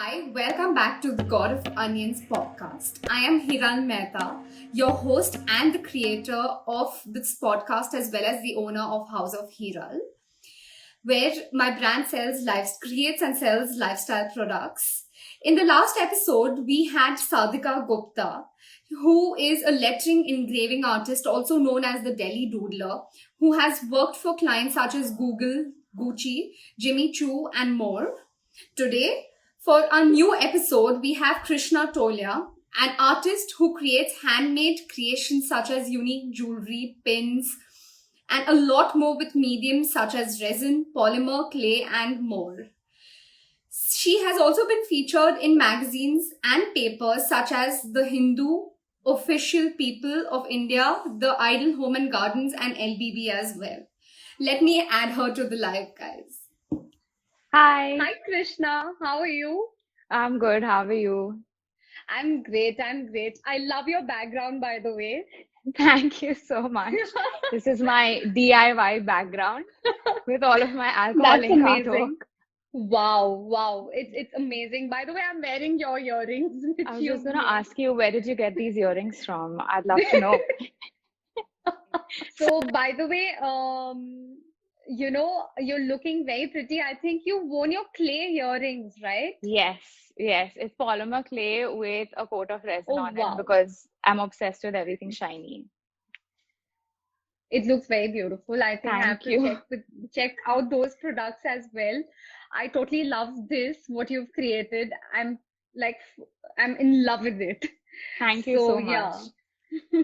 Hi, welcome back to the God of Onions podcast. I am Hiran Mehta, your host and the creator of this podcast, as well as the owner of House of Hiral, where my brand creates and sells lifestyle products. In the last episode, we had Sadhika Gupta, who is a lettering engraving artist, also known as the Delhi Doodler, who has worked for clients such as Google, Gucci, Jimmy Choo, and more. Today, for our new episode, we have Krishna Tolia, an artist who creates handmade creations such as unique jewellery, pins, and a lot more with mediums such as resin, polymer, clay, and more. She has also been featured in magazines and papers such as The Hindu, Official People of India, The Idle Home and Gardens, and LBB as well. Let me add her to the live, guys. Hi, Hi Krishna, how are you? I'm good. How are you? I'm great, I'm great. I love your background, by the way. Thank you so much. This is my DIY background with all of my alcohol That's ink artwork. amazing. Wow. It's amazing. By the way, I'm wearing your earrings, I which was just you've gonna made. ask you, where did you get these earrings from? I'd love to know. So, by the way, you're looking very pretty. I think you worn your clay earrings, right? Yes, yes. It's polymer clay with a coat of resin Oh, on it wow. because I'm obsessed with everything shiny. It looks very beautiful. I think I have Thank to you. check out those products as well. I totally love this, what you've created. Like I'm in love with it. Thank you So so much. yeah.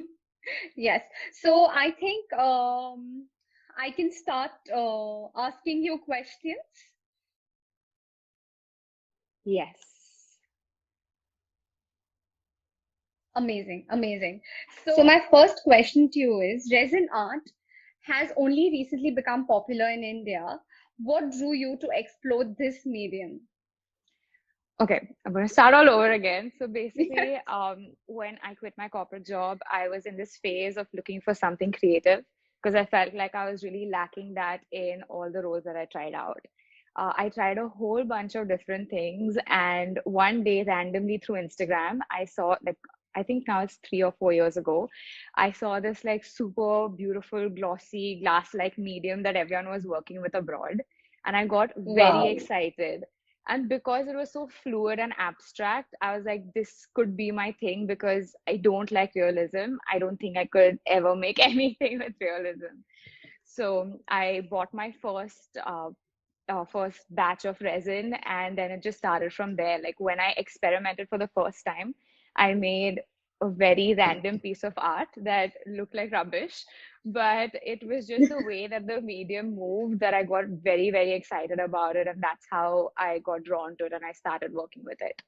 Yes. So I think I can start asking you questions. Yes. Amazing. So my first question to you is, resin art has only recently become popular in India. What drew you to explore this medium? Okay, I'm going to start all over again. So Yes. basically, when I quit my corporate job, I was in this phase of looking for something creative because I felt like I was really lacking that in all the roles that I tried out. I tried a whole bunch of different things, and one day, randomly through Instagram, I saw like I think now it's 3 or 4 years ago, I saw this like super beautiful, glossy, glass-like medium that everyone was working with abroad, and I got very Wow. excited. And because it was so fluid and abstract, I was like, this could be my thing because I don't like realism. I don't think I could ever make anything with realism. So I bought my first batch of resin, and then it just started from there. Like when I experimented for the first time, I made a very random piece of art that looked like rubbish, but it was just the way that the medium moved that I got very excited about it, and that's how I got drawn to it and I started working with it.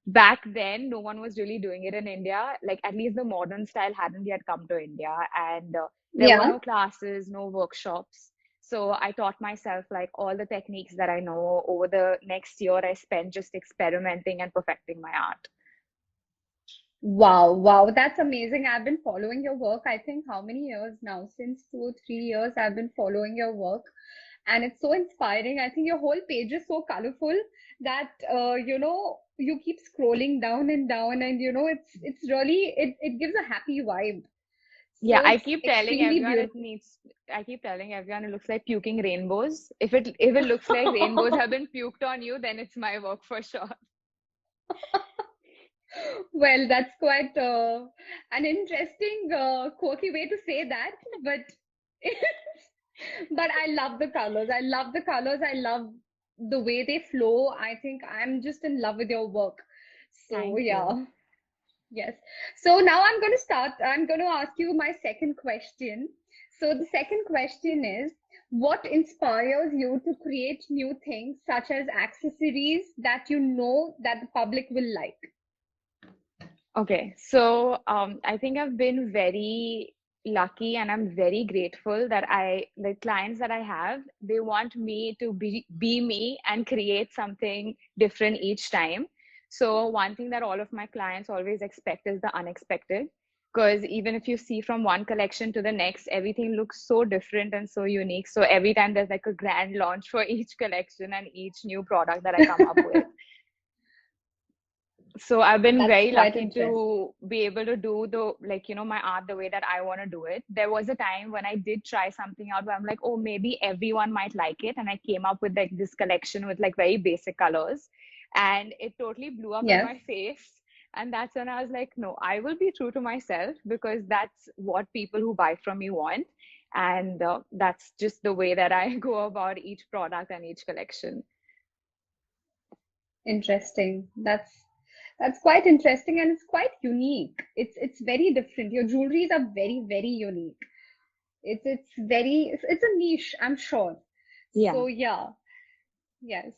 Back then, no one was really doing it in India. Like at least the modern style hadn't yet come to India, and there were Yeah. no classes, no workshops. So I taught myself like all the techniques that I know. Over the next year, I spent just experimenting and perfecting my art. Wow. That's amazing. I've been following your work. I think how many years now? Since 2 or 3 years, I've been following your work, and it's so inspiring. I think your whole page is so colorful that you keep scrolling down and down, and it's really it gives a happy vibe. Yeah, So it's extremely beautiful. I keep telling everyone it looks like puking rainbows. If it looks like rainbows have been puked on you, then it's my work for sure. Well, that's quite an interesting, quirky way to say that, but but I love the colors. I love the colors. I love the way they flow. I think I'm just in love with your work. So Thank you. yeah, yes. So now I'm going to start. I'm going to ask you my second question. So the second question is, what inspires you to create new things such as accessories that you know that the public will like? Okay, so I think I've been very lucky and I'm very grateful that the clients that I have, they want me to be me and create something different each time. So one thing that all of my clients always expect is the unexpected. Because even if you see from one collection to the next, everything looks so different and so unique. So every time there's like a grand launch for each collection and each new product that I come up with. So I've been That's very quite lucky interesting. to be able to do the, like, my art the way that I want to do it. There was a time when I did try something out where I'm like, oh, maybe everyone might like it. And I came up with like this collection with like very basic colors. And it totally blew up in Yes. my face. And that's when I was like, no, I will be true to myself because that's what people who buy from me want. And that's just the way that I go about each product and each collection. Interesting. That's quite interesting and it's quite unique. It's very different. Your jewelries are very, very unique. It's a niche, I'm sure. Yeah. So yeah, yes.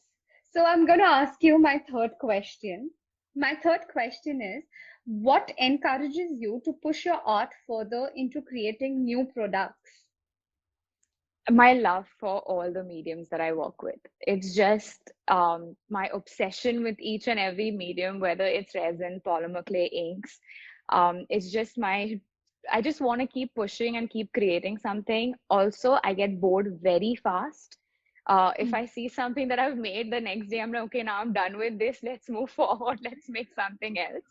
So I'm gonna ask you my third question. My third question is, what encourages you to push your art further into creating new products? My love for all the mediums that I work with. It's just my obsession with each and every medium, whether it's resin, polymer clay, inks. It's just I just want to keep pushing and keep creating something. Also, I get bored very fast. If I see something that I've made the next day, I'm like, okay, now I'm done with this. Let's move forward. Let's make something else.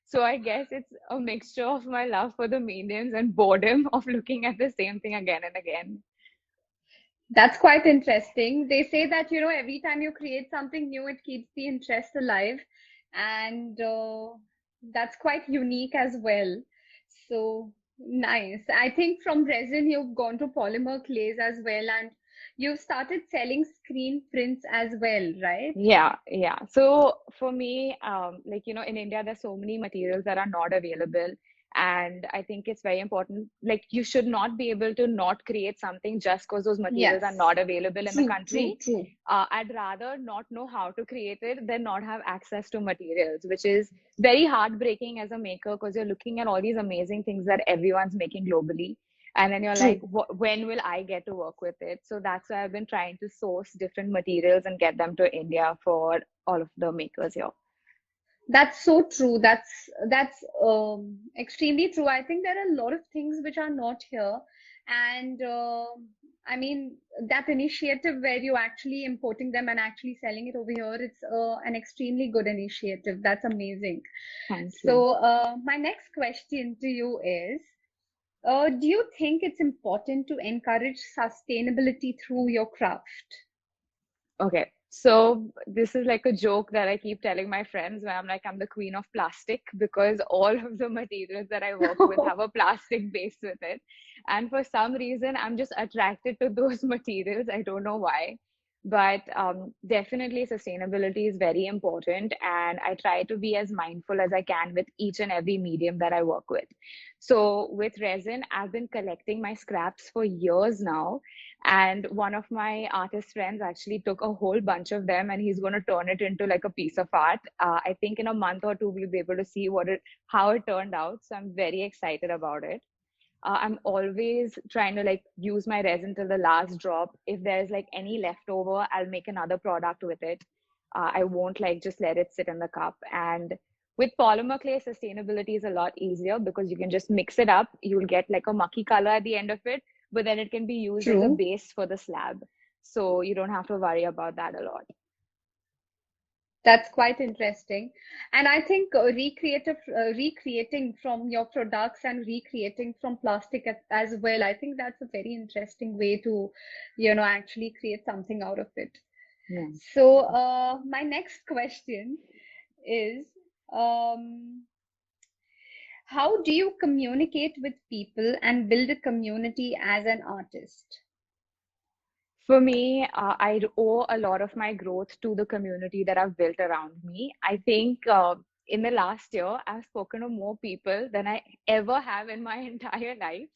So I guess it's a mixture of my love for the mediums and boredom of looking at the same thing again and again. That's quite interesting. They say that, every time you create something new, it keeps the interest alive. And that's quite unique as well. So nice. I think from resin, you've gone to polymer clays as well, and you've started selling screen prints as well, right? Yeah, yeah. So for me, like, in India, there's so many materials that are not available. And I think it's very important. Like, you should not be able to not create something just because those materials are Yes. not available in the True, true, country. true. I'd rather not know how to create it than not have access to materials, which is very heartbreaking as a maker because you're looking at all these amazing things that everyone's making globally. And then you're like, True. when will I get to work with it? So that's why I've been trying to source different materials and get them to India for all of the makers here. That's so true. That's extremely true. I think there are a lot of things which are not here, and I mean that initiative where you actually importing them and actually selling it over here, it's an extremely good initiative. That's amazing. Thank you. So my next question to you is, do you think it's important to encourage sustainability through your craft? Okay. So this is like a joke that I keep telling my friends where I'm like, I'm the queen of plastic because all of the materials that I work with have a plastic base with it. And for some reason, I'm just attracted to those materials. I don't know why. But definitely, sustainability is very important. And I try to be as mindful as I can with each and every medium that I work with. So with resin, I've been collecting my scraps for years now, and one of my artist friends actually took a whole bunch of them and he's going to turn it into like a piece of art. I think in a month or two we'll be able to see how it turned out. So I'm very excited about it. I'm always trying to like use my resin till the last drop. If there's like any leftover, I'll make another product with it. I won't like just let it sit in the cup. And with polymer clay, sustainability is a lot easier because you can just mix it up. You'll get like a mucky color at the end of it, but then it can be used as a True. base for the slab. So you don't have to worry about that a lot. That's quite interesting. And I think recreating from your products and recreating from plastic as well, I think that's a very interesting way to, actually create something out of it. Yeah. So, my next question is, um, how do you communicate with people and build a community as an artist? For me, I owe a lot of my growth to the community that I've built around me. I think in the last year, I've spoken to more people than I ever have in my entire life.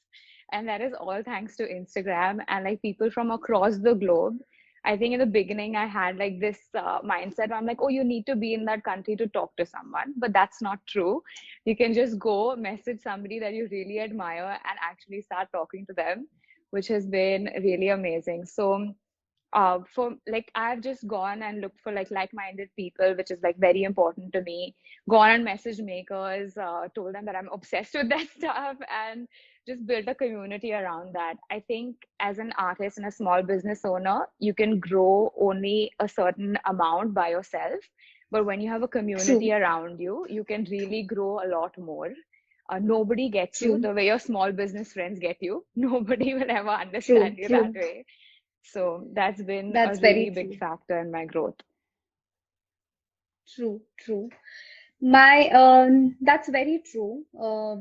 And that is all thanks to Instagram and like people from across the globe. I think in the beginning, I had like this mindset where I'm like, oh, you need to be in that country to talk to someone. But that's not true. You can just go message somebody that you really admire and actually start talking to them, which has been really amazing. So for like I've just gone and looked for like-minded people, which is like very important to me. Gone and messaged makers, told them that I'm obsessed with that stuff, and just built a community around that. I think as an artist and a small business owner, you can grow only a certain amount by yourself. But when you have a community True, around you, you can really grow a lot more. Nobody gets you true, the way your small business friends get you. Nobody will ever understand true, you that true. way. So that's been a That's really very big true. factor in my growth. True, true. That's very true.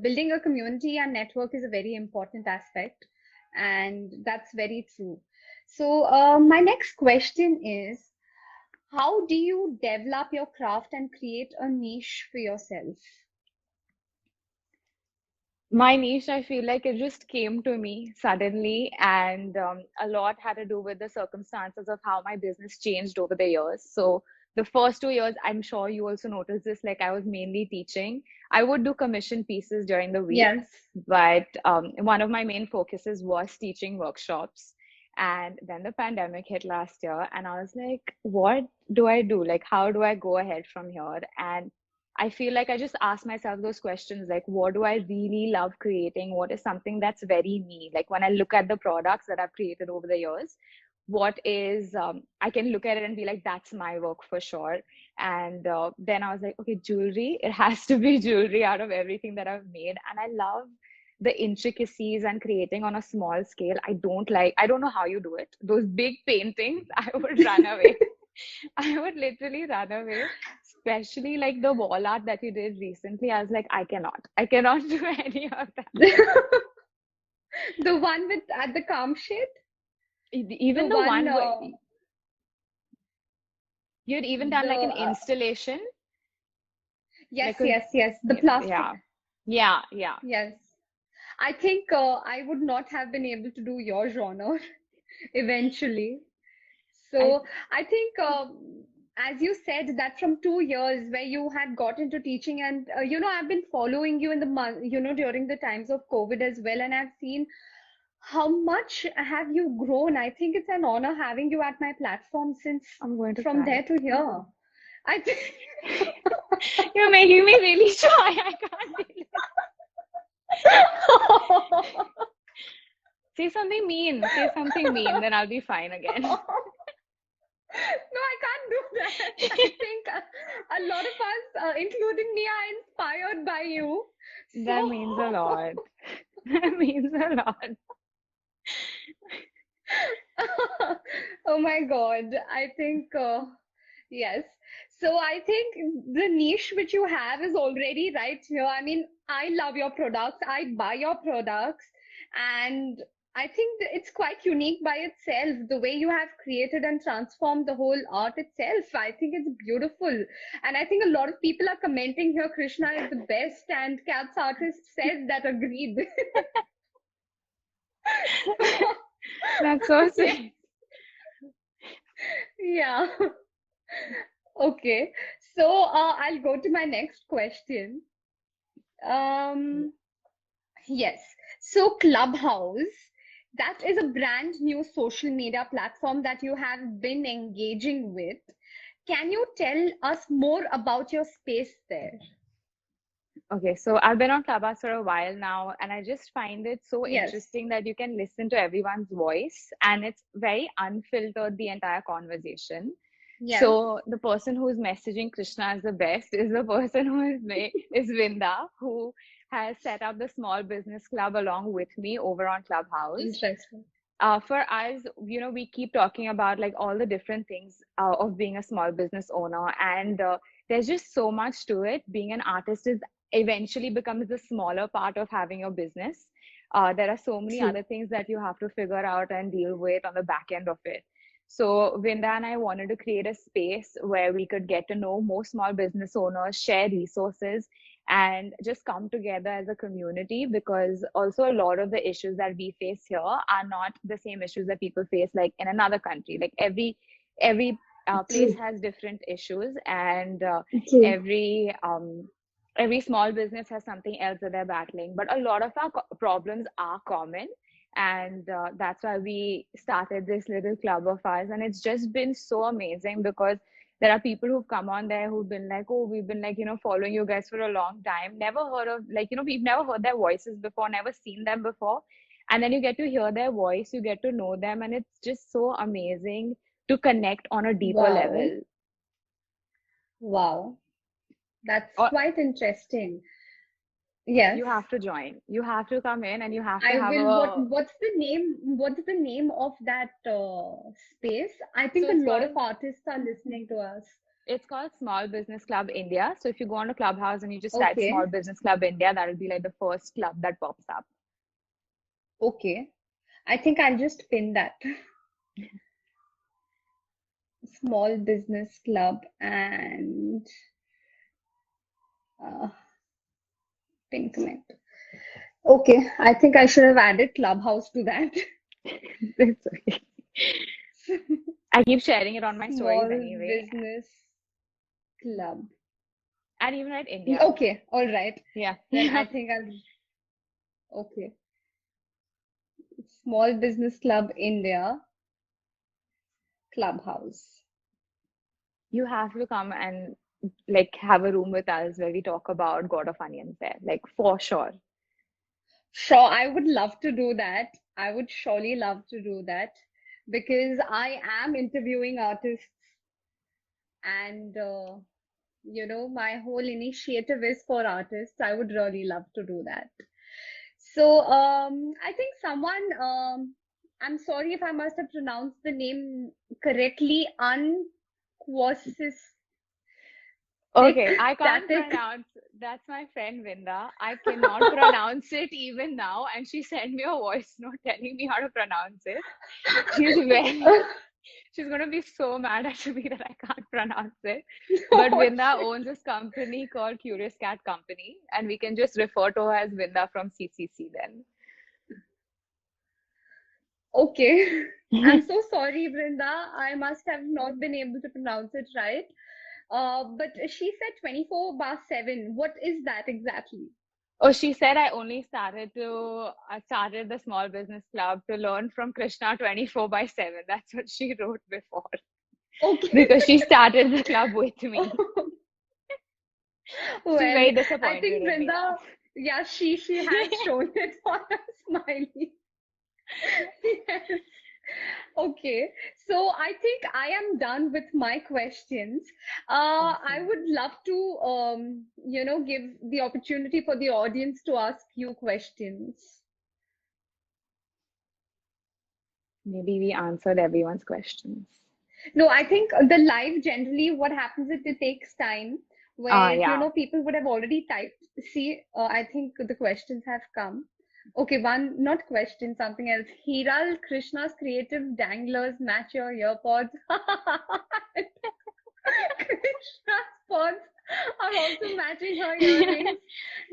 Building a community and network is a very important aspect, and that's very true. So, my next question is, how do you develop your craft and create a niche for yourself? My niche, I feel like it just came to me suddenly, and a lot had to do with the circumstances of how my business changed over the years. So, the first 2 years, I'm sure you also noticed this, like I was mainly teaching. I would do commission pieces during the week, Yes. but one of my main focuses was teaching workshops. And then the pandemic hit last year, and I was like, what do I do? Like, how do I go ahead from here? And I feel like I just ask myself those questions like, what do I really love creating? What is something that's very me? Like, when I look at the products that I've created over the years, what is, I can look at it and be like, that's my work for sure. And then I was like, okay, jewelry, it has to be jewelry out of everything that I've made. And I love the intricacies and creating on a small scale. I don't know how you do it. Those big paintings, I would run away. I would literally run away, especially like the wall art that you did recently. I was like, I cannot do any of that. The one with at the calm shade? The Even the one, one where you'd even done the like an installation, yes, like a, yes, yes, the plastic. yeah, yeah, yeah. Yes. I think I would not have been able to do your genre eventually. I So I think, as you said, that from 2 years where you had got into teaching, and I've been following you in the month, during the times of COVID as well, and I've seen how much have you grown. I think it's an honor having you at my platform since I'm going to from cry. there to here. I think. You're making me really shy. I can't deal with Say something mean. Say something mean, then I'll be fine again. No, I can't do that. I think a lot of us, including me, are inspired by you. That So, means a lot. That means a lot. oh my God, I think, yes. So I think the niche which you have is already right here. I mean, I love your products. I buy your products, and I think that it's quite unique by itself. The way you have created and transformed the whole art itself, I think it's beautiful. And I think a lot of people are commenting here, Krishna is the best, and Cat's artist says that agreed. That's so Yeah, sweet. yeah. Okay. So I'll go to my next question. Um, yes. So Clubhouse, that is a brand new social media platform that you have been engaging with. Can you tell us more about your space there? Okay, so I've been on Clubhouse for a while now, and I just find it so Yes. interesting that you can listen to everyone's voice, and it's very unfiltered, the entire conversation. Yes. So the person who's messaging Krishna as the best is the person is Vinda, who has set up the small business club along with me over on Clubhouse. Interesting. For us, we keep talking about like all the different things of being a small business owner, and there's just so much to it. Being an artist is eventually becomes the smaller part of having your business. There are so many True. other things that you have to figure out and deal with on the back end of it. So Vinda and I wanted to create a space where we could get to know more small business owners, share resources, and just come together as a community, because also a lot of the issues that we face here are not the same issues that people face like in another country. Like every place True. has different issues, and True. every small business has something else that they're battling, but a lot of our problems are common. And that's why we started this little club of ours, and it's just been so amazing because there are people who've come on there who've been like, oh, we've been like, following you guys for a long time, never heard of, like, we've never heard their voices before, never seen them before. And then you get to hear their voice, you get to know them, and it's just so amazing to connect on a deeper Wow. level. Wow, that's Or quite interesting. Yes, you have to join. You have to come in and you have to I have will. a. What's the name? What's the name of that space? I So think a lot of artists are listening to us. it's called Small Business Club India. So if you go on a Clubhouse and you just type Small Okay, Business Club India, that'll be like the first club that pops up. okay. I think I'll just pin that. Small Business Club and uh, pin comment. Okay, I think I should have added Clubhouse to that. It's okay. I keep sharing it on my stories Small anyway. Business Club. And even at India. Okay, all right. Yeah. Then I Yeah. think okay. Small Business Club India Clubhouse. You have to come and like have a room with us where we talk about God of Onions there, like for sure. Sure, I would love to do that. I would surely love to do that because I am interviewing artists and my whole initiative is for artists. I would really love to do that. So, I think I'm sorry if I must have pronounced the name correctly, Unquasis Okay, I can't static. pronounce. That's my friend Vinda. I cannot pronounce it even now, and she sent me a voice note telling me how to pronounce it. She's very, she's gonna be so mad at me that I can't pronounce it. But No, Vinda shit. owns this company called Curious Cat Company, and we can just refer to her as Vinda from CCC Okay. I'm then. so sorry, Brinda. I must have not been able to pronounce it right. But she said 24/7. What is that exactly? Oh, she said I started the small business club to learn from Krishna 24/7. That's what she wrote before. Okay. Because she started the club with me. She's Well, very I disappointed think in me now. Brinda, yeah, she has shown it on a smiley. Yes. Okay, so I think I am done with my questions. I Awesome. would love to, give the opportunity for the audience to ask you questions. Maybe we answered everyone's questions. No, I think the live generally what happens is it takes time, where Yeah. people would have already typed. See, I think the questions have come. Okay, one not question, something else. Hiral Krishna's creative danglers match your earpods. Krishna's pods are also matching her earrings.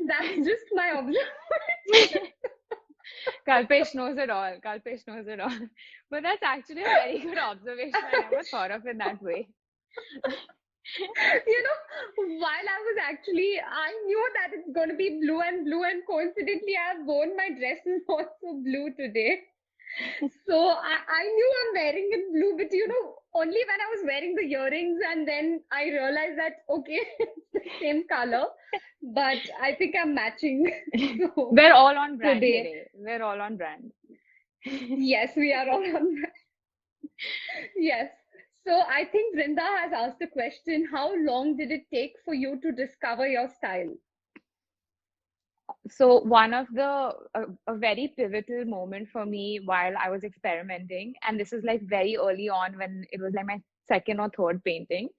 That's just my observation. Kalpesh knows it all. Kalpesh knows it all. But that's actually a very good observation. I never thought of it that way. While I knew that it's going to be blue and blue, and coincidentally, I have worn my dress is also blue today. So I knew I'm wearing it blue, but only when I was wearing the earrings, and then I realized that, okay, it's the same color, but I think I'm matching. So We're all on brand today, today. We're all on brand. yes, we are all on. Yes. So I think Brinda has asked a question. How long did it take for you to discover your style? So one of a very pivotal moment for me while I was experimenting, and this is like very early on when it was like my second or third painting.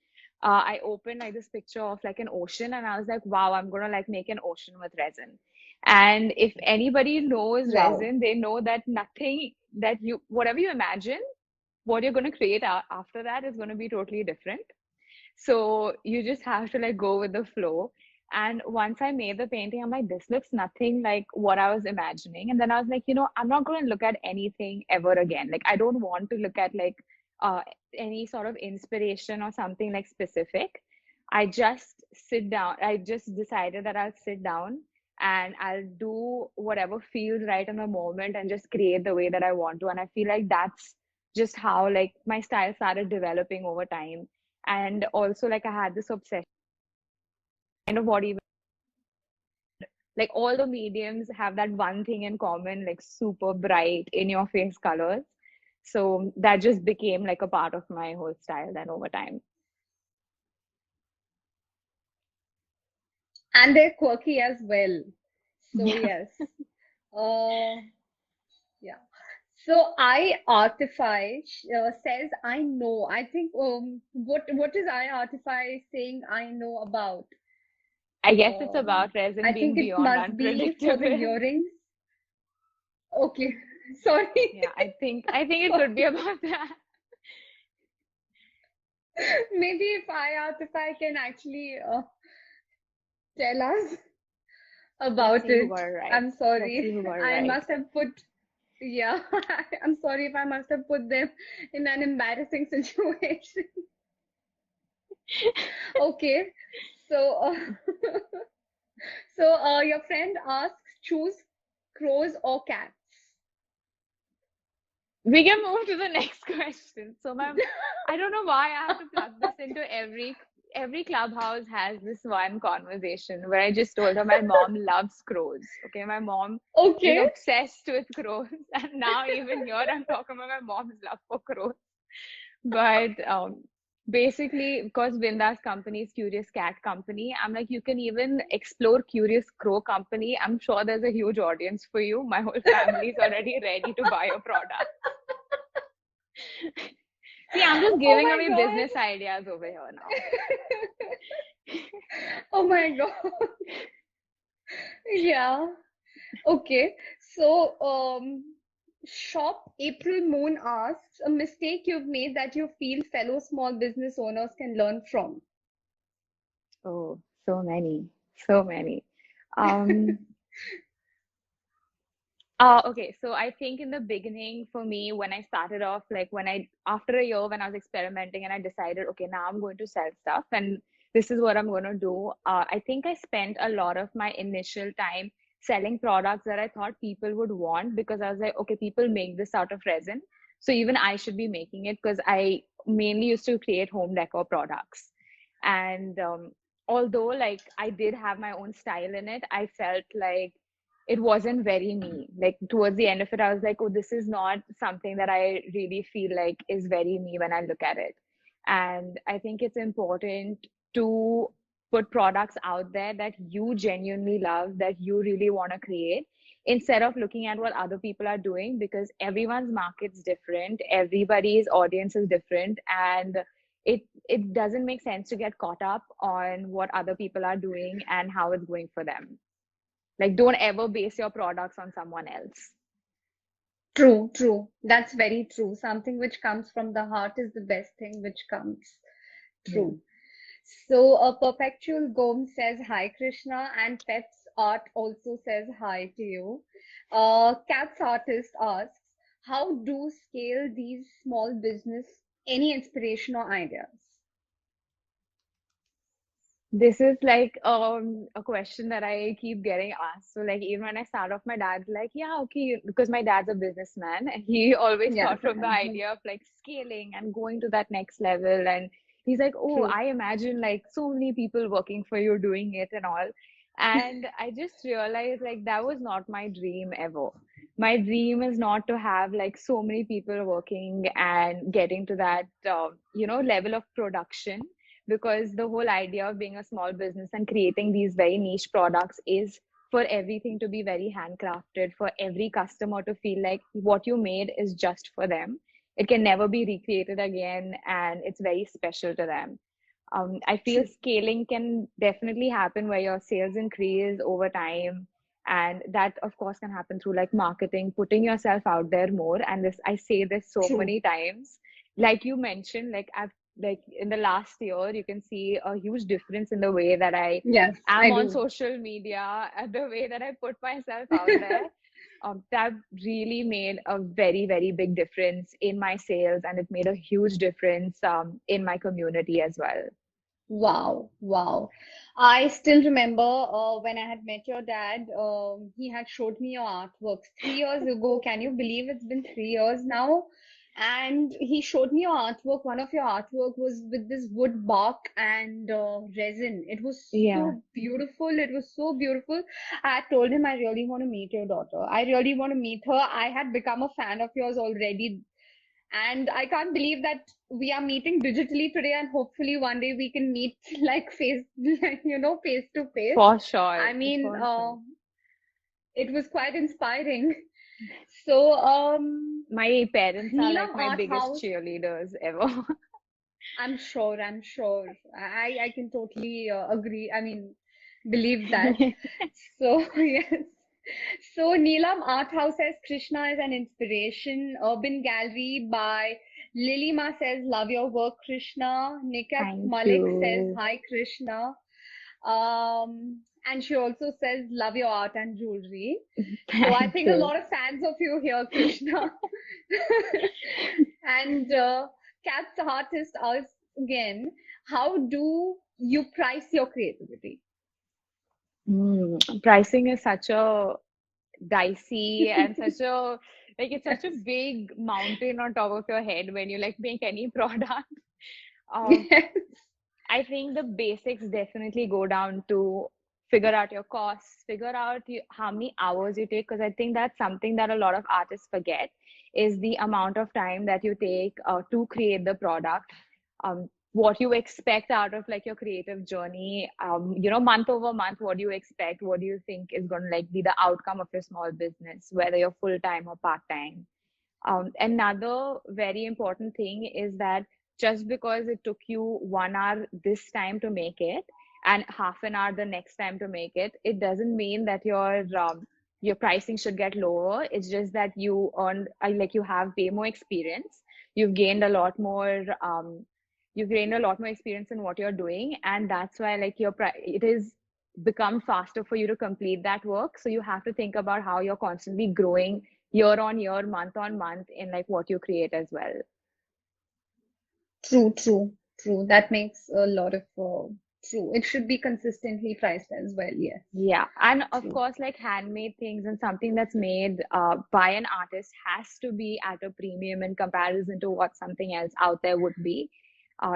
I opened like this picture of like an ocean, and I was like, wow, I'm gonna like make an ocean with resin. And if anybody knows Wow. resin, they know that nothing that you whatever you imagine, what you're gonna create after that is gonna be totally different. So you just have to like go with the flow. And once I made the painting, I'm like, this looks nothing like what I was imagining. And then I was like, I'm not going to look at anything ever again. Like, I don't want to look at like uh, any sort of inspiration or something like specific. I just sit down. I just decided that I'll sit down and I'll do whatever feels right in the moment and just create the way that I want to. And I feel like that's just how like my style started developing over time. And also like I had this obsession kind of what even like all the mediums have that one thing in common, like super bright in your face colors. So that just became like a part of my whole style then over time. And they're quirky as well. So Yeah. yes. Uh, yeah. So I Artify says I know. I think what is I Artify saying I know about? I guess it's Um, about resin I being think it beyond must be for the unpredictable. earrings. Okay, sorry. Yeah, I think it could be Sorry. about that. Maybe if Artify can actually tell us Let's about see who it. got it right. I'm Let's sorry. see who got it I right. must have put, yeah, I'm sorry if I must have put them in an embarrassing situation. Okay, so your friend asks, choose crows or cats. We can move to the next question. I don't know why I have to plug this into every clubhouse has this one conversation where I just told her my mom loves crows. Okay, my mom is Okay. obsessed with crows, and now even here I'm talking about my mom's love for crows. But basically, because Binda's company is Curious Cat Company, I'm like, you can even explore Curious Crow Company. I'm sure there's a huge audience for you. My whole family is already ready to buy your product. See, I'm just Oh giving my away God. business ideas over here now. Oh my God. Yeah. Okay. So, Shop April Moon asks, a mistake you've made that you feel fellow small business owners can learn from. Oh, so many, so many. Um, okay, so I think in the beginning for me, when I started off, like after a year when I was experimenting and I decided, okay, now I'm going to sell stuff and this is what I'm going to do. I think I spent a lot of my initial time selling products that I thought people would want because I was like, okay, people make this out of resin. So even I should be making it because I mainly used to create home decor products. And although like I did have my own style in it, I felt like it wasn't very me. Like towards the end of it, I was like, oh, this is not something that I really feel like is very me when I look at it. And I think it's important to put products out there that you genuinely love, that you really want to create, instead of looking at what other people are doing, because everyone's market's different, everybody's audience is different, and it doesn't make sense to get caught up on what other people are doing and how it's going for them. Like, don't ever base your products on someone else. True, true. That's very true. Something which comes from the heart is the best thing which comes. Yeah. True. So, Perpetual Gom says hi, Krishna, and Pets Art also says hi to you. Cats Artist asks, how do scale these small business? Any inspiration or ideas? This is like a question that I keep getting asked. So like even when I start off, my dad's like, yeah, okay, because my dad's a businessman and he always Yes, thought from the idea of like scaling and going to that next level. And he's like, oh, true. I imagine like so many people working for you doing it and all. And I just realized like that was not my dream ever. My dream is not to have like so many people working and getting to that level of production, because the whole idea of being a small business and creating these very niche products is for everything to be very handcrafted, for every customer to feel like what you made is just for them. It can never be recreated again, and it's very special to them. I feel True. scaling can definitely happen where your sales increase over time. And that, of course, can happen through like marketing, putting yourself out there more. And this, I say this so True. many times. Like you mentioned, like in the last year, you can see a huge difference in the way that I Yes, am I on do. social media and the way that I put myself out there. That really made a very, very big difference in my sales, and it made a huge difference in my community as well. Wow, wow. I still remember when I had met your dad, he had showed me your artworks 3 years ago. Can you believe it's been 3 years now? And he showed me your artwork. One of your artwork was with this wood bark and resin. It was Yeah. so beautiful. It was so beautiful. I told him I really want to meet your daughter. I really want to meet her. I had become a fan of yours already And I can't believe that we are meeting digitally today, and hopefully one day we can meet like face to face. For sure. I mean, For sure. it was quite inspiring. So, My parents are like Neelam my Art biggest House, cheerleaders ever. I'm sure. I can totally agree. I mean, believe that. So, yes. So, Neelam Art House says Krishna is an inspiration. Urban Gallery by Lilima says, love your work, Krishna. Nikat Thank Malik says, you. hi, Krishna. And she also says, love your art and jewelry. So I Thank think a you. lot of fans of you here, Krishna. And Cat's artist asks again, how do you price your creativity? Pricing is such a dicey and such a like it's such a Yes. big mountain on top of your head when you like make any product. Um, Yes. I think the basics definitely go down to figure out your costs, figure out how many hours you take, because I think that's something that a lot of artists forget is the amount of time that you take to create the product. What you expect out of like your creative journey, month over month, what do you expect? What do you think is going to like be the outcome of your small business, whether you're full time or part time? Another very important thing is that just because it took you 1 hour this time to make it and half an hour the next time to make it, it doesn't mean that your pricing should get lower. It's just that you earned like you have way more experience. You've gained a lot more. You've gained a lot more experience in what you're doing, and that's why like it is become faster for you to complete that work. So you have to think about how you're constantly growing year on year, month on month in like what you create as well. True, true, true. That makes a lot of true. It should be consistently priced as well. Yes, Yeah, and of true. course, like handmade things and something that's made by an artist has to be at a premium in comparison to what something else out there would be.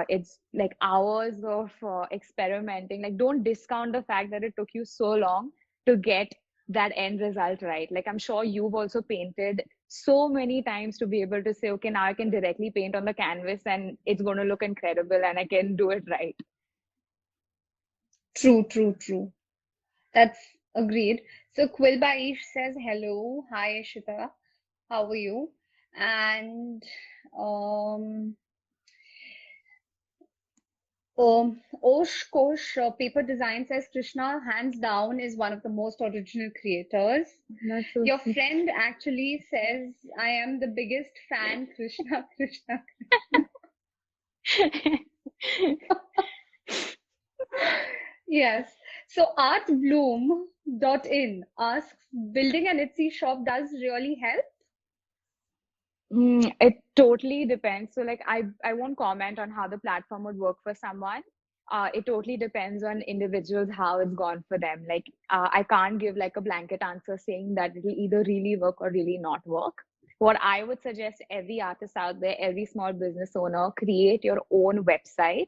It's like hours of experimenting. Like, don't discount the fact that it took you so long to get that end result right. Like, I'm sure you've also painted so many times to be able to say, okay, now I can directly paint on the canvas and it's going to look incredible and I can do it right. True, true, true. That's agreed. So Quilbaish says hello. Hi Ishita. How are you? And um Osh Kosh Paper Design says Krishna, hands down, is one of the most original creators. That's so Your sweet. friend actually says, I am the biggest fan, Krishna, Krishna. Yes. So artbloom.in asks, building an Etsy shop does really help? It totally depends. So, like, I won't comment on how the platform would work for someone. It totally depends on individuals how it's gone for them. Like, I can't give like a blanket answer saying that it'll either really work or really not work. What I would suggest every artist out there, every small business owner, create your own website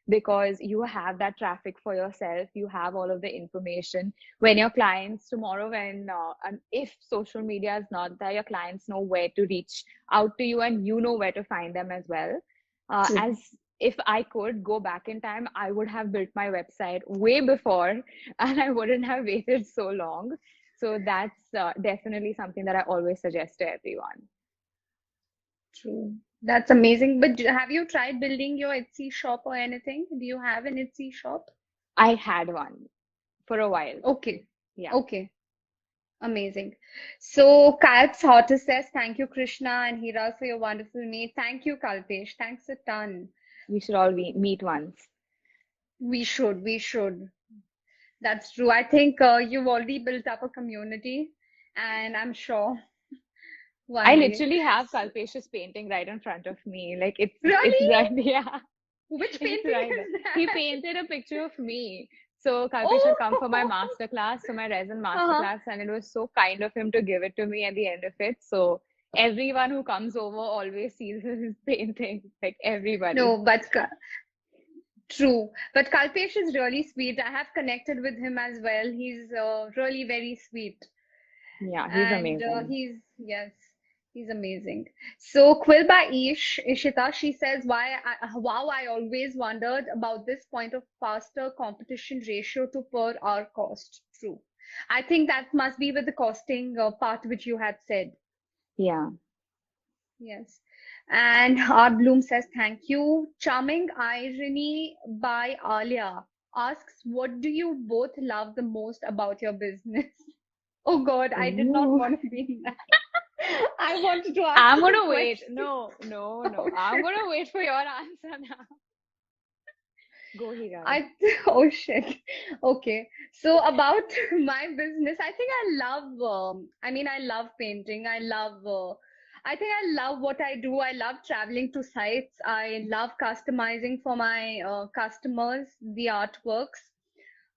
because you have that traffic for yourself. You have all of the information when your clients tomorrow, when and if social media is not there, your clients know where to reach out to you and you know where to find them as well. True. As if I could go back in time, I would have built my website way before and I wouldn't have waited so long. So that's definitely something that I always suggest to everyone. True. That's amazing. But have you tried building your Etsy shop or anything? Do you have an Etsy shop? I had one for a while. Okay. Yeah, Okay. Amazing. So Kat's Hottest says, thank you, Krishna and Hira, for your wonderful meet. Thank you, Kalpesh. Thanks a ton. we should all meet once. We should, we should. That's true. I think you've already built up a community, and I'm sure I one day. literally have Kalpesh's painting right in front of me. Like it's Really? right, yeah. Which It's painting right there. is He that? painted a picture of me. So Kalpesh had come for my Oh, master class, so my resin master uh-huh. class, and it was so kind of him to give it to me at the end of it. So everyone who comes over always sees his painting, like everybody. No, but true. But Kalpesh is really sweet. I have connected with him as well. He's really very sweet. Yeah, he's And amazing. he's, yes. He's amazing. So Quill by Ishita, she says, wow, I always wondered about this point of faster competition ratio to per hour cost. True. I think that must be with the costing part which you had said. Yeah. Yes. And Art Bloom says, thank you. Charming Irony by Alia asks, what do you both love the most about your business? Oh God, I did not Ooh. want to be in that. I wanted to ask I'm you a gonna wait. question. No, no, Oh no. I'm shit. gonna wait for your answer now. Go, Hiral. I oh shit. Okay. So about my business, I think I love I love painting. I think I love what I do. I love traveling to sites. I love customizing for my customers the artworks.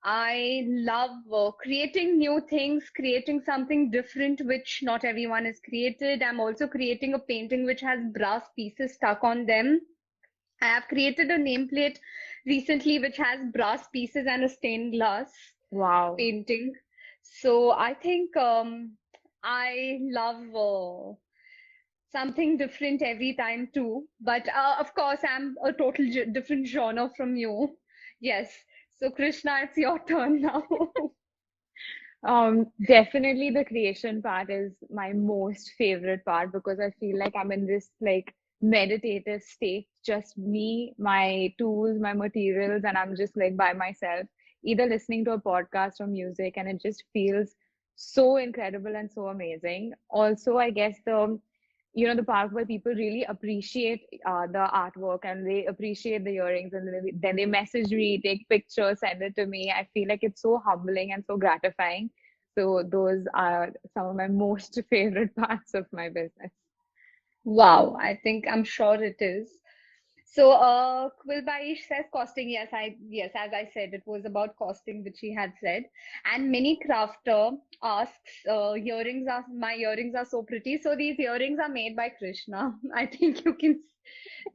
I love creating new things, creating something different which not everyone has created. I'm also creating a painting which has brass pieces stuck on them. I have created a nameplate recently which has brass pieces and a stained glass Wow. painting. So I think I love something different every time too. But of course, I'm a total different genre from you. Yes. So Krishna, it's your turn now. Definitely the creation part is my most favorite part because I feel like I'm in this like meditative state, just me, my tools, my materials, and I'm just like by myself, either listening to a podcast or music, and it just feels so incredible and so amazing. Also, I guess the part where people really appreciate the artwork and they appreciate the earrings and then they message me, take pictures, send it to me. I feel like it's so humbling and so gratifying. So those are some of my most favorite parts of my business. Wow, I think I'm sure it is. So, Quilbaish says costing. Yes, as I said, it was about costing, which he had said. And Mini Crafter asks, my earrings are so pretty. So these earrings are made by Krishna. I think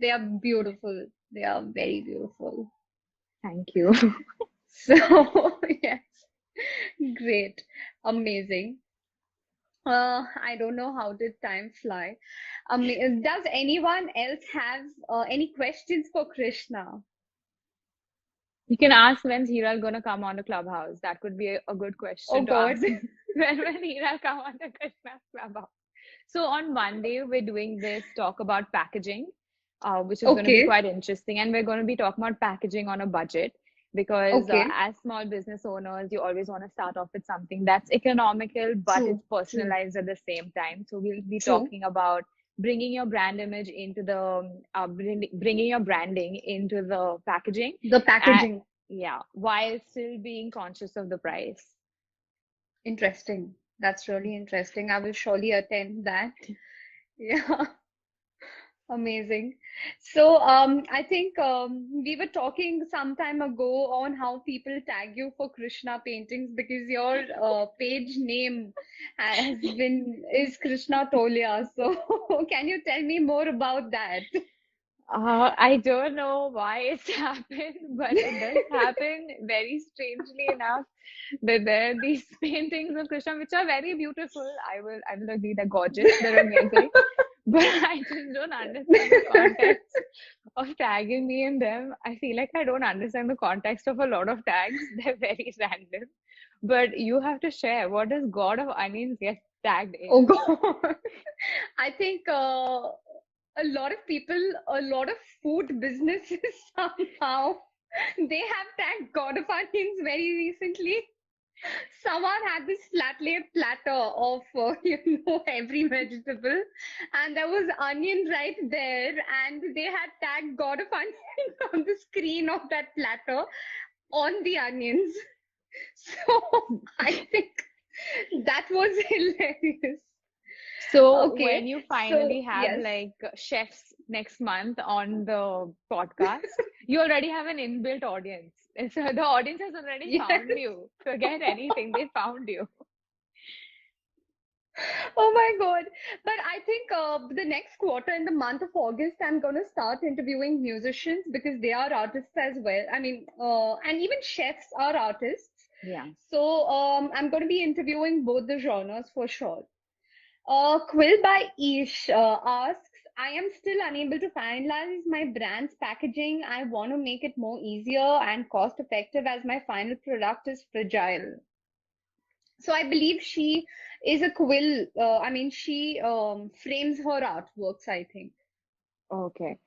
they are beautiful. They are very beautiful. Thank you. So, yes, great, amazing. I don't know how did time fly. Does anyone else have any questions for Krishna? You can ask when's Hiral gonna come on the clubhouse. That could be a good Oh question to God. ask. When Hiral come on the Krishna's clubhouse. So on Monday, we're doing this talk about packaging, which is going to be Okay. quite interesting. And we're going to be talking about packaging on a budget because Okay. as small business owners, you always want to start off with something that's economical, but True. it's True. personalized at the same time. So we'll be True. talking about bringing your brand image into bringing your branding into the packaging. The And packaging. yeah, while still being conscious of the price. Interesting. That's really interesting. I will surely attend that. Yeah. Amazing. So, I think we were talking some time ago on how people tag you for Krishna paintings because your page name is Krishna Tolia. So, can you tell me more about that? I don't know why it's happened, but it does happen very strangely enough that there are these paintings of Krishna which are very beautiful. I will agree they're gorgeous, they're amazing, but I just don't understand the context of tagging me in them. I feel like I don't understand the context of a lot of tags. They're very random. But you have to share, what does God of Onions get tagged Oh in? God. I think a lot of people, a lot of food businesses somehow they have tagged God of Onions very recently. Someone had this flat layer platter of every vegetable, and there was onion right there, and they had tagged God of Onions on the screen of that platter on the onions. So I think that was hilarious. So Okay, when you so finally have yes. like chefs next month on the podcast, you already have an inbuilt audience. So the audience has already Yes. found you. Forget anything, they found you. Oh my God. But I think the next quarter in the month of August, I'm going to start interviewing musicians because they are artists as well. And even chefs are artists. Yeah. So I'm going to be interviewing both the genres for sure. Quill by Ish asks, I am still unable to finalize my brand's packaging. I want to make it more easier and cost effective as my final product is fragile. So I believe she is a quill. She frames her artworks, I think. Okay.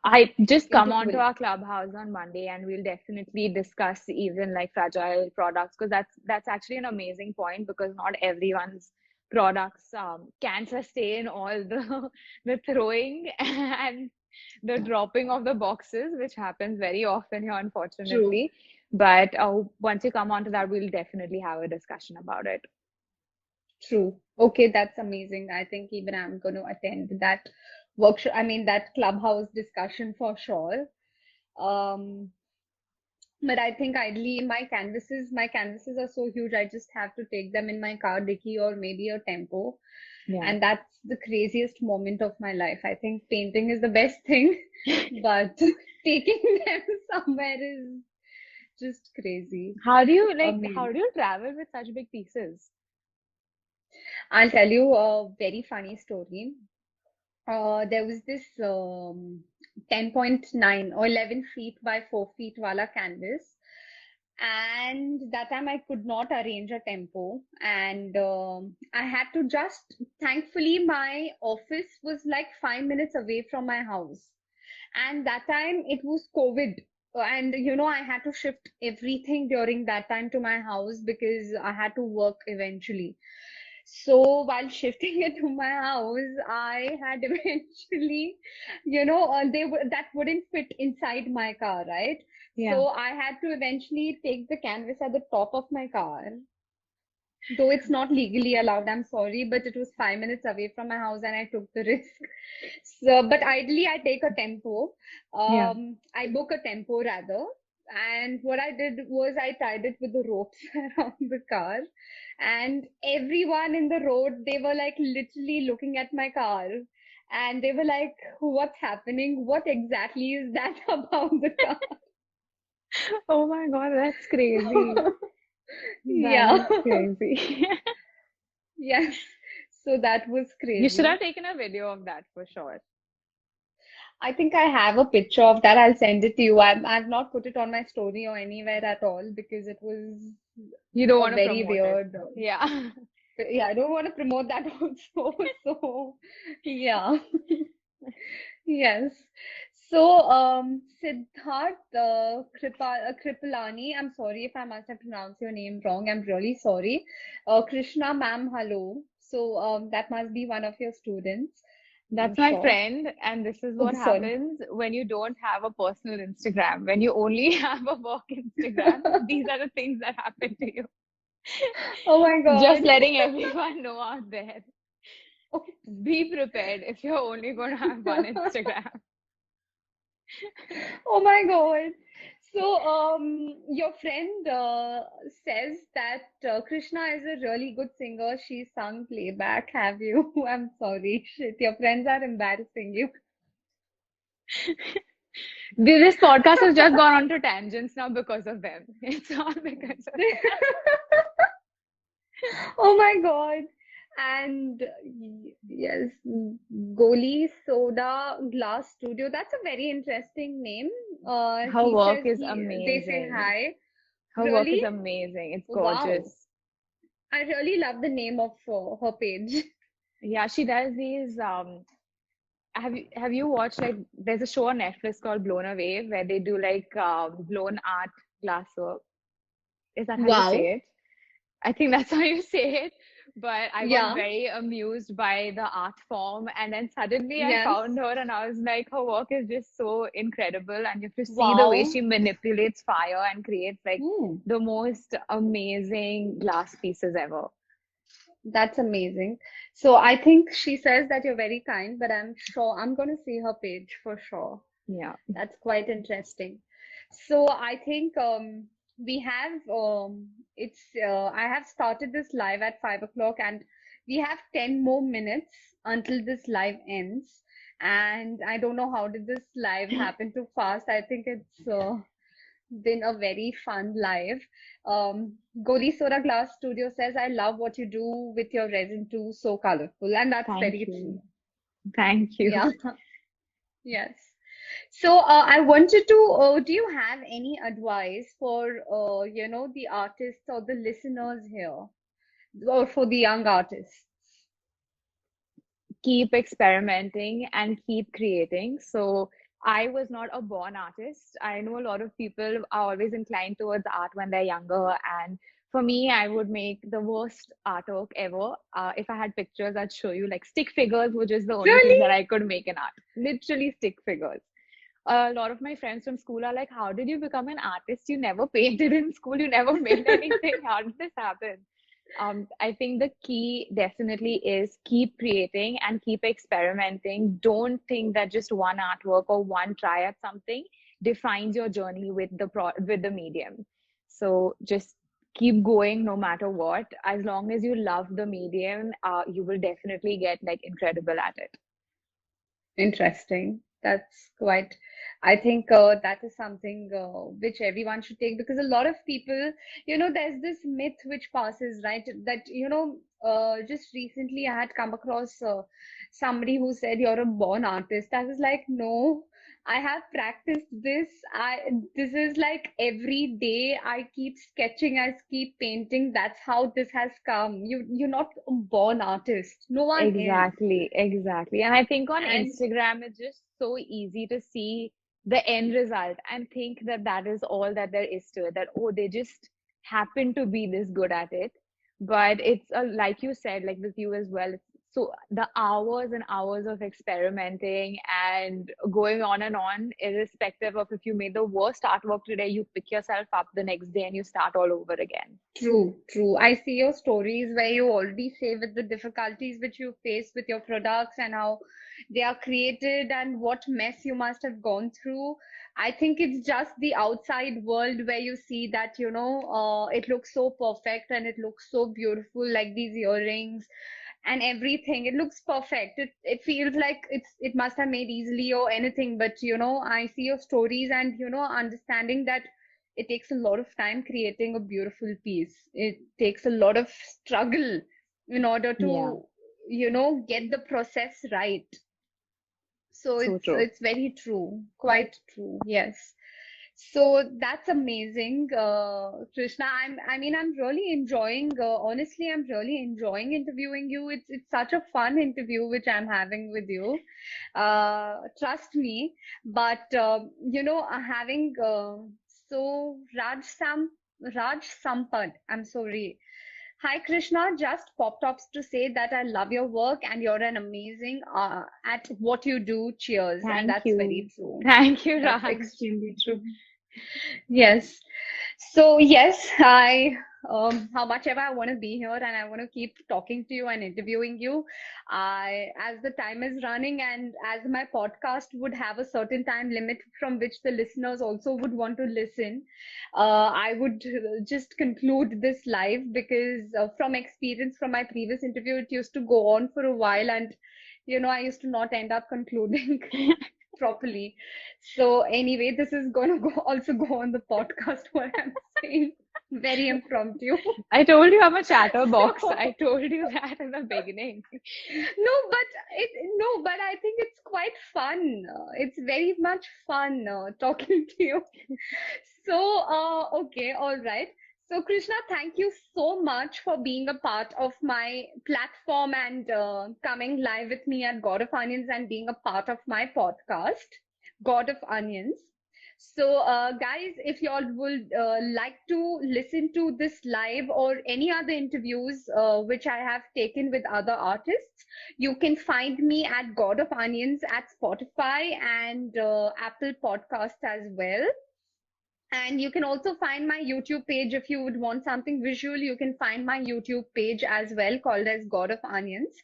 I just come Into onto quill. our clubhouse on Monday and we'll definitely discuss even like fragile products because that's actually an amazing point because not everyone's products can sustain all the the throwing and the dropping of the boxes, which happens very often here, True. unfortunately. But once you come onto that, we'll definitely have a discussion about it. True. Okay, that's amazing. I think even I'm going to attend that workshop, that clubhouse discussion for sure. Um, but I think ideally my canvases are so huge, I just have to take them in my car dicky or maybe a tempo. Yeah. And that's the craziest moment of my life. I think painting is the best thing, but taking them somewhere is just crazy. How Amazing. do you travel with such big pieces? I'll tell you a very funny story. There was this 10.9 or 11 feet by 4 feet wala canvas. And that time I could not arrange a tempo. And I had to thankfully, my office was like 5 minutes away from my house. And that time it was COVID. And I had to shift everything during that time to my house because I had to work eventually. So while shifting it to my house, I had eventually, that wouldn't fit inside my car, right? Yeah. So I had to eventually take the canvas at the top of my car, though it's not legally allowed. I'm sorry, but it was 5 minutes away from my house, and I took the risk. So, but ideally, I take a tempo. Yeah. I book a tempo rather. And what I did was I tied it with the ropes around the car. And everyone in the road, they were like literally looking at my car. And they were like, what's happening? What exactly is that about the car? Oh my God, that's crazy. So, That yeah. is crazy. Yes. So that was You should crazy. have taken a video of that for sure. I think I have a picture of that. I'll send it to you. I've not put it on my story or anywhere at all because it was You don't a want to very promote it. weird. Yeah. Yeah, I don't want to promote that also. So, yeah. Yes. So, Siddharth Kripalani, I'm sorry if I must have pronounced your name wrong. I'm really sorry. Krishna ma'am, hello. So, that must be one of your students, I'm That's my sure. friend, and this is Oh, what sorry. happens when you don't have a personal Instagram. When you only have a work Instagram, these are the things that happen to you. Oh my Just God. letting everyone know out there. Be prepared if you're only going to have one Instagram. Oh my God. So, your friend says that Krishna is a really good singer. She sung playback. Have you? I'm sorry. Shit, your friends are embarrassing you. This podcast has just gone on to tangents now because of them. It's all because of them. Oh my God. And yes, Goli Soda Glass Studio. That's a very interesting name. Her He work says is they say amazing. hi. Her work Really? is amazing. It's Wow. gorgeous. I really love the name of her page. Yeah, she does these. Have you watched like there's a show on Netflix called Blown Away where they do like blown art glasswork. Is that how you say Wow. it? I think that's how you say it. But I got Yeah. very amused by the art form, and then suddenly I Yes. found her, and I was like, her work is just so incredible, and you have to see the way Wow. she manipulates fire and creates like Hmm. the most amazing glass pieces ever. That's amazing. So I think she says that you're very kind, but I'm sure I'm going to see her page for sure. Yeah. That's quite interesting. So I think we have it's I have started this live at 5 o'clock, and we have 10 more minutes until this live ends. And I don't know how did this live happen too fast. I think it's been a very fun live. Goli Sora Glass Studio says, I love what you do with your resin too, so colorful. And that's Thank very you. true. Thank you. Yeah, yes. So I wanted to, do you have any advice for, the artists or the listeners here, or for the young artists? Keep experimenting and keep creating. So I was not a born artist. I know a lot of people are always inclined towards art when they're younger. And for me, I would make the worst artwork ever. If I had pictures, I'd show you like stick figures, which is the only thing Really? that I could make in art. Literally stick figures. A lot of my friends from school are like, how did you become an artist? You never painted in school, you never made anything. How did this happen? I think the key definitely is keep creating and keep experimenting. Don't think that just one artwork or one try at something defines your journey with with the medium. So just keep going no matter what. As long as you love the medium, you will definitely get like incredible at it. Interesting. That's quite, I think that is something which everyone should take, because a lot of people, there's this myth which passes, right? That, just recently I had come across somebody who said, you're a born artist. I was like, no, I have practiced this. This is like every day I keep sketching, I keep painting. That's how this has come. You're not a born artist. No one is. Exactly, exactly. And I think on And Instagram, it's just so easy to see the end result and think that that is all that there is to it, that, oh, they just happen to be this good at it. But it's like you said, like with you as well, it's so the hours and hours of experimenting and going on, irrespective of if you made the worst artwork today, you pick yourself up the next day and you start all over again. true, true. I see your stories where you already say with the difficulties which you face with your products and how they are created and what mess you must have gone through. I think it's just the outside world where you see that, it looks so perfect and it looks so beautiful, like these earrings and everything. It looks perfect. It feels like it must have made easily or anything. But I see your stories and understanding that it takes a lot of time creating a beautiful piece. It takes a lot of struggle in order Yeah, to get the process right. So so it's true. it's very true, quite true. Yes. So that's amazing, Krishna. I'm really enjoying. Honestly, I'm really enjoying interviewing you. It's such a fun interview which I'm having with you. Trust me. But having so Raj Sampad. I'm sorry. Hi Krishna, just popped up to say that I love your work and you're an amazing at what you do. Cheers. And Thank that's you. very true. Thank you, That's Raj. extremely true. Yes. So yes, how much ever I want to be here and I want to keep talking to you and interviewing you. As the time is running and as my podcast would have a certain time limit from which the listeners also would want to listen, I would just conclude this live because from experience from my previous interview, it used to go on for a while and, I used to not end up concluding properly. So anyway, this is gonna go also go on the podcast what I'm saying. Very impromptu. I told you I'm a chatterbox. I So told you that in the beginning. no, but I think it's quite fun. It's very much fun talking to you. So okay, all right. So Krishna, thank you so much for being a part of my platform and coming live with me at God of Onions and being a part of my podcast, God of Onions. So, guys, if y'all would like to listen to this live or any other interviews which I have taken with other artists, you can find me at God of Onions at Spotify and Apple Podcast as well. And you can also find my YouTube page if you would want something visual. You can find my YouTube page as well, called as God of Onions.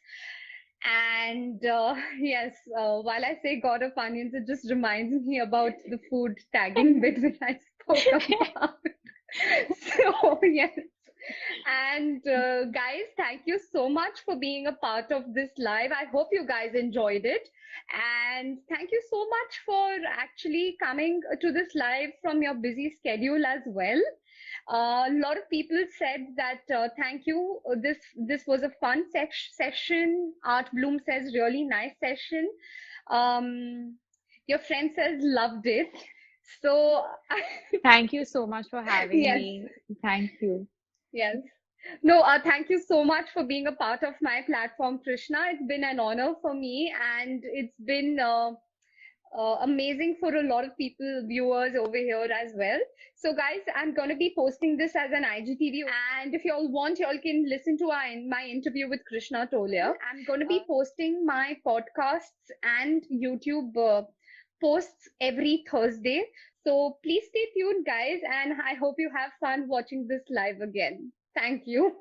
And yes, while I say God of Onions, it just reminds me about the food tagging bit which I spoke about. So yes. And guys, thank you so much for being a part of this live. I hope you guys enjoyed it. And thank you so much for actually coming to this live from your busy schedule as well. A lot of people said that thank you. This was a fun session. Art Bloom says really nice session. Your friend says loved it. So Thank you so much for having yes, me. Thank you. yes. No, thank you so much for being a part of my platform, Krishna. It's been an honor for me, and it's been amazing for a lot of people, viewers over here as well. So, guys, I'm going to be posting this as an IGTV, and if you all want, you all can listen to my interview with Krishna Tolia. I'm going to be posting my podcasts and YouTube posts every Thursday. So, please stay tuned, guys, and I hope you have fun watching this live again. Thank you.